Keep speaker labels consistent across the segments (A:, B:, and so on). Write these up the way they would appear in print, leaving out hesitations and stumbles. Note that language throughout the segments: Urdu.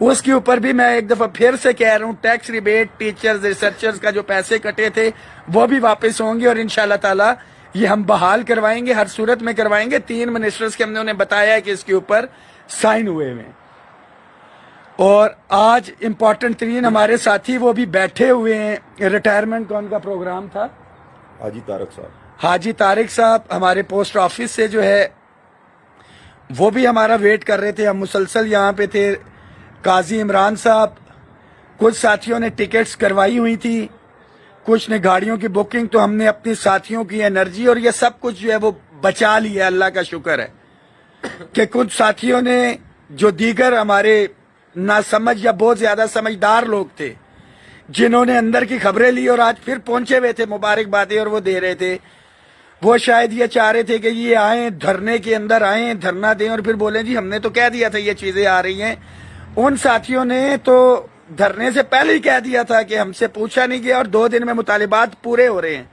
A: اس کے اوپر بھی میں ایک دفعہ پھر سے کہہ رہا ہوں ٹیکس ریبیٹ ٹیچرز ریسرچرز کا جو پیسے کٹے تھے وہ بھی واپس ہوں گے اور انشاءاللہ تعالی یہ ہم بحال کروائیں گے, ہر صورت میں کروائیں گے. 3 منسٹرز کے ہم نے انہیں بتایا ہے کہ اس کے اوپر سائن ہوئے ہیں. اور آج امپورٹنٹ ترین ہمارے ساتھی وہ بھی بیٹھے ہوئے ہیں. ریٹائرمنٹ کون کا پروگرام تھا؟
B: حاجی طارق صاحب.
A: حاجی طارق صاحب ہمارے پوسٹ آفس سے جو ہے وہ بھی ہمارا ویٹ کر رہے تھے. ہم مسلسل یہاں پہ تھے. قاضی عمران صاحب, کچھ ساتھیوں نے ٹکٹس کروائی ہوئی تھی, کچھ نے گاڑیوں کی بکنگ, تو ہم نے اپنی ساتھیوں کی انرجی اور یہ سب کچھ جو ہے وہ بچا لیا. اللہ کا شکر ہے کہ کچھ ساتھیوں نے جو دیگر ہمارے ناسمجھ یا بہت زیادہ سمجھدار لوگ تھے جنہوں نے اندر کی خبریں لی اور آج پھر پہنچے ہوئے تھے مبارکبادیں اور وہ دے رہے تھے, وہ شاید یہ چاہ رہے تھے کہ یہ آئیں دھرنے کے اندر آئیں دھرنا دیں اور پھر بولیں جی ہم نے تو کہہ دیا تھا یہ چیزیں آ رہی ہیں. ان ساتھیوں نے تو دھرنے سے پہلے ہی کہہ دیا تھا کہ ہم سے پوچھا نہیں گیا اور 2 دن میں مطالبات پورے ہو رہے ہیں.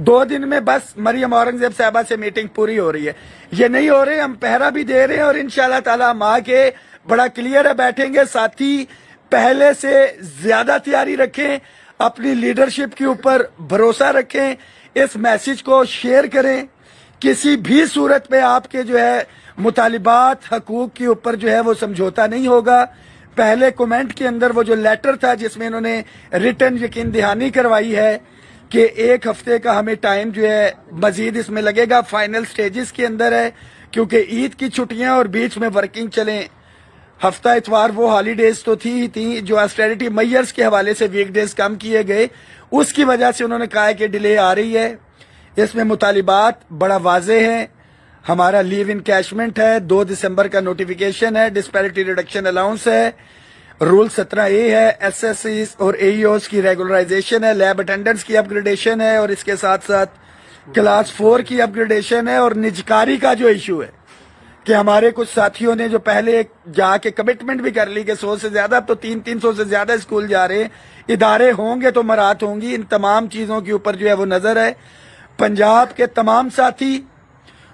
A: 2 دن میں بس مریم اورنگزیب صاحبہ سے میٹنگ پوری ہو رہی ہے. یہ نہیں ہو رہے, ہم پہرا بھی دے رہے ہیں اور انشاءاللہ تعالی ہم آ کے بڑا کلیئر ہے بیٹھیں گے. ساتھی پہلے سے زیادہ تیاری رکھیں, اپنی لیڈرشپ کے اوپر بھروسہ رکھیں, اس میسج کو شیئر کریں. کسی بھی صورت پہ آپ کے جو ہے مطالبات حقوق کے اوپر جو ہے وہ سمجھوتا نہیں ہوگا. پہلے کومنٹ کے اندر وہ جو لیٹر تھا جس میں انہوں نے ریٹن یقین دہانی کروائی ہے کہ 1 ہفتے کا ہمیں ٹائم جو ہے مزید اس میں لگے گا, فائنل سٹیجز کے اندر ہے کیونکہ عید کی چھٹیاں اور بیچ میں ورکنگ چلیں. ہفتہ اتوار وہ ہالیڈیز تو تھی جو آسٹریلٹی میئرز کے حوالے سے ویک ڈیز کم کیے گئے, اس کی وجہ سے انہوں نے کہا ہے کہ ڈیلے آ رہی ہے. اس میں مطالبات بڑا واضح ہیں. ہمارا لیو انکیشمنٹ ہے, 2 دسمبر کا نوٹیفیکیشن ہے, ڈسپیرٹی ریڈکشن الاؤنس ہے, رول 17A ہے, ایس ایس سیز اور اے ای اوز کی ریگولرائزیشن ہے, لیب اٹینڈنٹس کی اپ گریڈیشن ہے اور اس کے ساتھ ساتھ کلاس 4 کی اپ گریڈیشن ہے. اور نجکاری کا جو ایشو ہے کہ ہمارے کچھ ساتھیوں نے جو پہلے جا کے کمٹمنٹ بھی کر لی کہ 100 سے زیادہ, اب تو 300 سے زیادہ اسکول جا رہے ہیں, ادارے ہوں گے تو مراعات ہوں گی. ان تمام چیزوں کے اوپر جو ہے وہ نظر ہے. پنجاب کے تمام ساتھی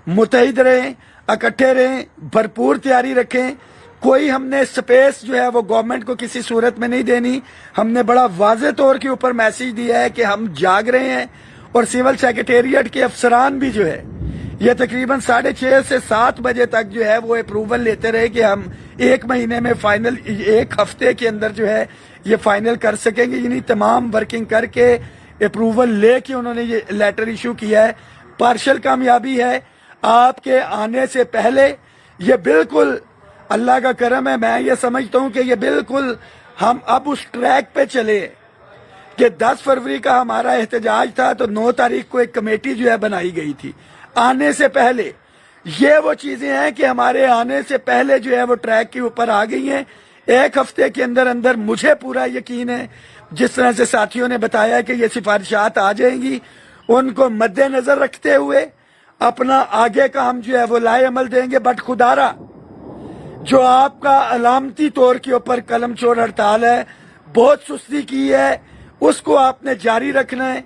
A: متحد رہیں, اکٹھے رہیں, بھرپور تیاری رکھیں. کوئی ہم نے سپیس جو ہے وہ گورنمنٹ کو کسی صورت میں نہیں دینی. ہم نے بڑا واضح طور کے اوپر میسج دیا ہے کہ ہم جاگ رہے ہیں اور سول سیکریٹریٹ کے افسران بھی جو ہے یہ تقریباً 6:30 سے 7 بجے تک جو ہے وہ اپروول لیتے رہے کہ ہم 1 مہینے میں فائنل, 1 ہفتے کے اندر جو ہے یہ فائنل کر سکیں گے. یعنی تمام ورکنگ کر کے اپروول لے کے انہوں نے یہ لیٹر ایشو کیا ہے. پارشل کامیابی ہے. آپ کے آنے سے پہلے یہ بالکل اللہ کا کرم ہے. میں یہ سمجھتا ہوں کہ یہ بالکل ہم اب اس ٹریک پہ چلے کہ 10 فروری کا ہمارا احتجاج تھا تو 9 تاریخ کو ایک کمیٹی جو ہے بنائی گئی تھی. آنے سے پہلے یہ وہ چیزیں ہیں کہ ہمارے آنے سے پہلے جو ہے وہ ٹریک کے اوپر آ گئی ہیں. 1 ہفتے کے اندر اندر مجھے پورا یقین ہے جس طرح سے ساتھیوں نے بتایا کہ یہ سفارشات آ جائیں گی, ان کو مد نظر رکھتے ہوئے اپنا آگے کا ہم جو ہے وہ لائے عمل دیں گے. بٹ خدارا جو آپ کا علامتی طور کے اوپر قلم چور ہڑتال ہے, بہت سستی کی ہے, اس کو آپ نے جاری رکھنا ہے.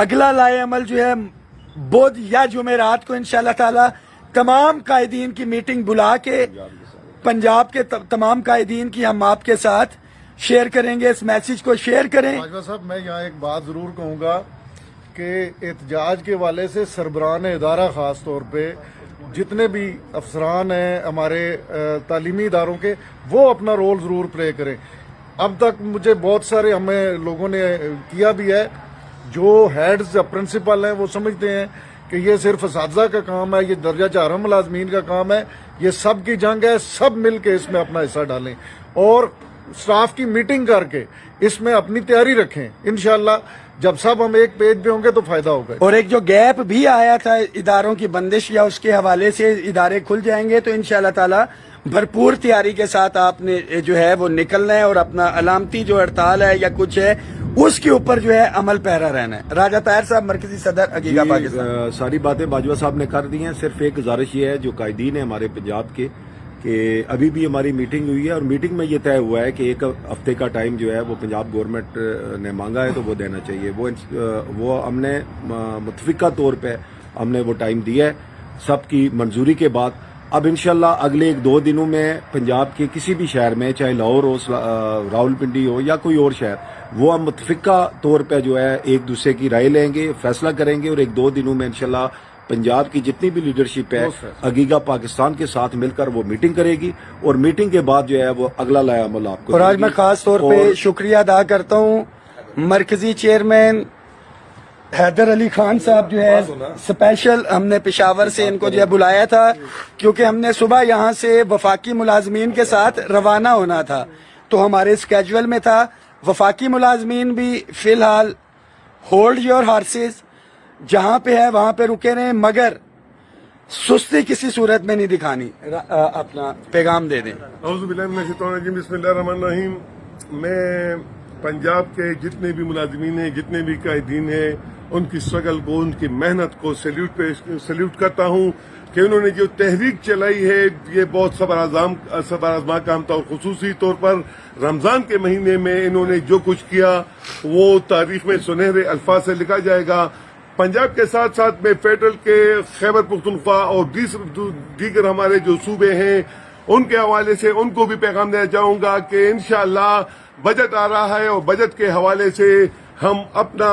A: اگلا لائے عمل جو ہے بدھ یا جمعرات کو انشاءاللہ تعالی تمام قائدین کی میٹنگ بلا کے پنجاب کے تمام قائدین کی ہم آپ کے ساتھ شیئر کریں گے. اس میسج کو شیئر کریں.
C: باجوہ صاحب میں یہاں ایک بات ضرور کہوں گا کہ احتجاج کے حوالے سے سربراہان ادارہ خاص طور پہ جتنے بھی افسران ہیں ہمارے تعلیمی اداروں کے, وہ اپنا رول ضرور پلے کریں. اب تک مجھے بہت سارے ہمیں لوگوں نے کیا بھی ہے, جو ہیڈز پرنسپل ہیں وہ سمجھتے ہیں کہ یہ صرف اساتذہ کا کام ہے, یہ درجہ 4 ملازمین کا کام ہے, یہ سب کی جنگ ہے, سب مل کے اس میں اپنا حصہ ڈالیں اور سٹاف کی میٹنگ کر کے اس میں اپنی تیاری رکھیں. انشاءاللہ جب سب ہم ایک پیج پہ ہوں گے تو فائدہ ہوگا.
A: اور ایک جو گیپ بھی آیا تھا اداروں کی بندش یا اس کے حوالے سے ادارے کھل جائیں گے تو انشاءاللہ تعالی بھرپور تیاری کے ساتھ آپ نے جو ہے وہ نکلنا ہے اور اپنا علامتی جو ہڑتال ہے یا کچھ ہے اس کے اوپر جو ہے عمل پیرا رہنا ہے. راجہ طاہر صاحب مرکزی صدر عقیقہ پاکستان.
B: ساری باتیں باجوہ صاحب نے کر دی ہیں. صرف ایک گزارش یہ ہے جو قائدین ہیں ہمارے پنجاب کے کہ ابھی بھی ہماری میٹنگ ہوئی ہے اور میٹنگ میں یہ طے ہوا ہے کہ 1 ہفتے کا ٹائم جو ہے وہ پنجاب گورنمنٹ نے مانگا ہے تو وہ دینا چاہیے. وہ ہم نے متفقہ طور پہ ہم نے وہ ٹائم دیا ہے. سب کی منظوری کے بعد اب انشاءاللہ اگلے 1-2 دنوں میں پنجاب کے کسی بھی شہر میں، چاہے لاہور ہو، راولپنڈی ہو یا کوئی اور شہر، وہ ہم متفقہ طور پہ جو ہے ایک دوسرے کی رائے لیں گے، فیصلہ کریں گے، اور 1-2 دنوں میں انشاءاللہ پنجاب کی جتنی بھی لیڈرشپ ہے عقیقہ پاکستان کے ساتھ مل کر وہ میٹنگ کرے گی، اور میٹنگ کے بعد جو ہے وہ اگلا لائحہ عمل آپ کو
A: اور
B: دے
A: آج
B: گی۔
A: میں خاص طور پہ شکریہ ادا کرتا ہوں مرکزی چیئرمین حیدر علی خان صاحب، جو ہے اسپیشل ہم نے پشاور سے ان کو جو ہے بلایا تھا، کیونکہ ہم نے صبح یہاں سے وفاقی ملازمین کے ساتھ روانہ ہونا تھا، تو ہمارے اسکیجول میں تھا۔ وفاقی ملازمین بھی فی الحال ہولڈ یور ہارسز، جہاں پہ ہے وہاں پہ رکے رہیں، مگر سستی کسی صورت میں نہیں دکھانی۔ اپنا پیغام دے دیں۔
D: اعوذ باللہ من الشیطان الرجیم، بسم اللہ الرحمن الرحیم۔ میں پنجاب کے جتنے بھی ملازمین ہیں، جتنے بھی قائدین ہیں، ان کی اسٹرگل کو، ان کی محنت کو سیلیوٹ کرتا ہوں کہ انہوں نے جو تحریک چلائی ہے یہ بہت صبر آزما کام تھا، اور خصوصی طور پر رمضان کے مہینے میں انہوں نے جو کچھ کیا وہ تاریخ میں سنہرے الفاظ سے لکھا جائے گا۔ پنجاب کے ساتھ ساتھ میں فیڈرل کے خیبر پختونخوا اور دیگر ہمارے جو صوبے ہیں ان کے حوالے سے ان کو بھی پیغام دینا چاہوں گا کہ انشاءاللہ بجٹ آ رہا ہے، اور بجٹ کے حوالے سے ہم اپنا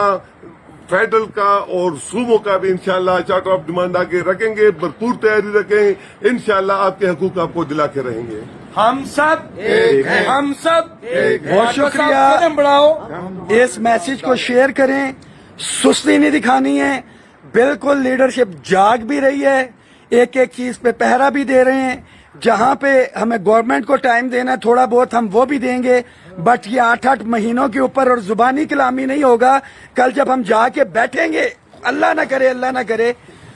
D: فیڈرل کا اور صوبوں کا بھی انشاءاللہ چارٹر آف ڈیمانڈ آگے رکھیں گے، بھرپور تیاری رکھیں، انشاءاللہ آپ کے حقوق آپ کو دلا کے رہیں گے۔
E: ہم سب ایک ہیں، ہم سب ایک ہیں۔
A: بہت شکریہ۔
E: قدم بڑھاؤ،
A: اس میسج کو شیئر کریں، سستی نہیں دکھانی ہے، بالکل لیڈرشپ جاگ بھی رہی ہے، ایک ایک چیز پہ پہرا بھی دے رہے ہیں، جہاں پہ ہمیں گورنمنٹ کو ٹائم دینا ہے تھوڑا بہت ہم وہ بھی دیں گے، بٹ یہ 8 مہینوں کے اوپر اور زبانی کلامی نہیں ہوگا۔ کل جب ہم جا کے بیٹھیں گے، اللہ نہ کرے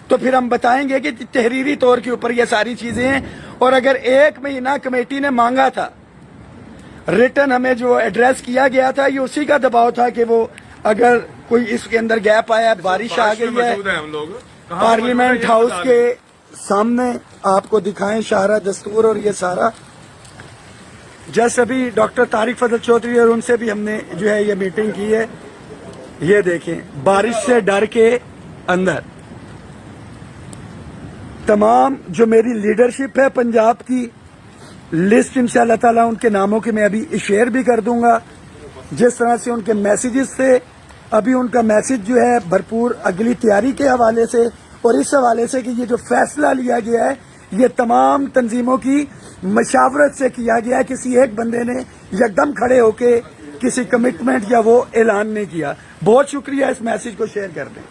A: تو پھر ہم بتائیں گے کہ تحریری طور کے اوپر یہ ساری چیزیں ہیں۔ اور اگر 1 مہینہ کمیٹی نے مانگا تھا، ریٹن ہمیں جو ایڈریس کیا گیا تھا، یہ اسی کا دباؤ تھا کہ وہ اگر کوئی اس کے اندر گیپ آیا، بارش آ گئی ہے،
D: ہم لوگ
A: پارلیمنٹ ہاؤس کے سامنے آپ کو دکھائیں شاہراہ دستور اور یہ سارا، جیسے ابھی ڈاکٹر طارق فضل چودھری اور ان سے بھی ہم نے جو ہے یہ میٹنگ کی ہے، یہ دیکھیں بارش سے ڈر کے اندر تمام جو میری لیڈرشپ ہے پنجاب کی لسٹ انشاءاللہ تعالیٰ ان کے ناموں کی میں ابھی شیئر بھی کر دوں گا، جس طرح سے ان کے میسیجز تھے، ابھی ان کا میسج جو ہے بھرپور اگلی تیاری کے حوالے سے اور اس حوالے سے کہ یہ جو فیصلہ لیا گیا ہے یہ تمام تنظیموں کی مشاورت سے کیا گیا ہے، کسی ایک بندے نے یکدم کھڑے ہو کے کسی کمٹمنٹ یا وہ اعلان نہیں کیا۔ بہت شکریہ، اس میسج کو شیئر کر دیں۔